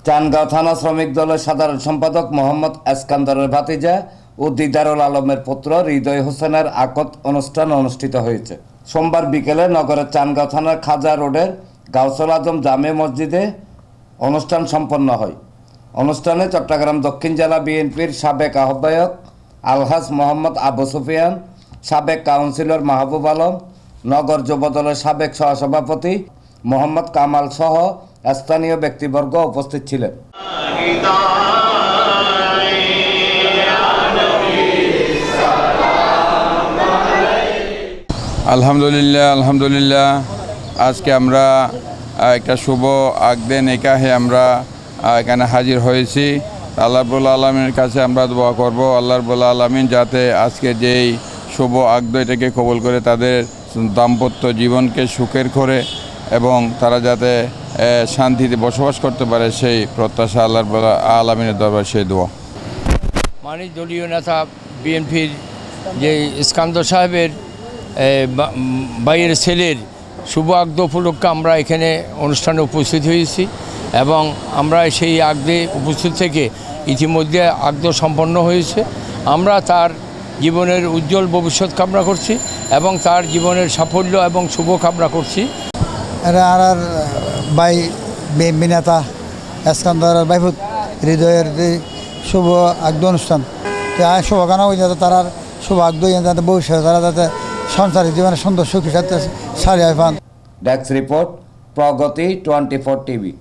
চানগাঁও থানা শ্রমিক দলের সাধারণ সম্পাদক মোহাম্মদ এসকান্দারের ভাতিজা ও দিদারুল আলমের পুত্র হৃদয় হোসেনের আকদ অনুষ্ঠান অনুষ্ঠিত হয়েছে। সোমবার বিকেলে নগরের চানগাঁও থানার খাজা রোডের গাউসুল আজম জামে মসজিদে অনুষ্ঠান সম্পন্ন হয়। অনুষ্ঠানে চট্টগ্রাম দক্ষিণ জেলা বিএনপির সাবেক আহ্বায়ক আলহাজ মোহাম্মদ আবু সুফিয়ান, সাবেক কাউন্সিলর মাহবুব আলম, নগর যুবদলের সাবেক সহসভাপতি মোহাম্মদ কামাল সহ স্থানীয় ব্যক্তিবর্গ উপস্থিত ছিলেন। আলহামদুলিল্লাহ আজকে আমরা একটা শুভ আকদে নিকাহে আমরা এখানে হাজির হয়েছি। আল্লাহ রাব্বুল আলামিনের কাছে আমরা দোয়া করব, আল্লাহ রাব্বুল আলামিন যাতে আজকে যেই শুভ আকদ এটাকে কবুল করে তাদের দাম্পত্য জীবনকে সুখের করে এবং তারা যাতে শান্তিতে বসবাস করতে পারে সেই প্রত্যাশা আল্লাহ রাব্বুল আলামিনের দরবারে সেই দোয়া। মানিক দলীয় নেতা বিএনপির যে ইস্কান্দর সাহেবের ভাইয়ের ছেলের শুভ আকদ উপলক্ষে আমরা এখানে অনুষ্ঠানে উপস্থিত হয়েছি এবং আমরা সেই আকদে উপস্থিত থেকে ইতিমধ্যে আকদ সম্পন্ন হয়েছে। আমরা তার জীবনের উজ্জ্বল ভবিষ্যৎ কামনা করছি এবং তার জীবনের সাফল্য এবং শুভ কামনা করছি। আর ভাই বিএনপি নেতা এসকান্দর ভাইফুত হৃদয়ের শুভ আকদ অনুষ্ঠান শুভকামনা হয়ে যাতে তারা শুভ আকদ যাতে ভবিষ্যতে তারা যাতে সংসারের জীবনে সুন্দর সুখী সাথে সারিয়ে পান। ডেস্ক রিপোর্ট, প্রগতি 24 টিভি।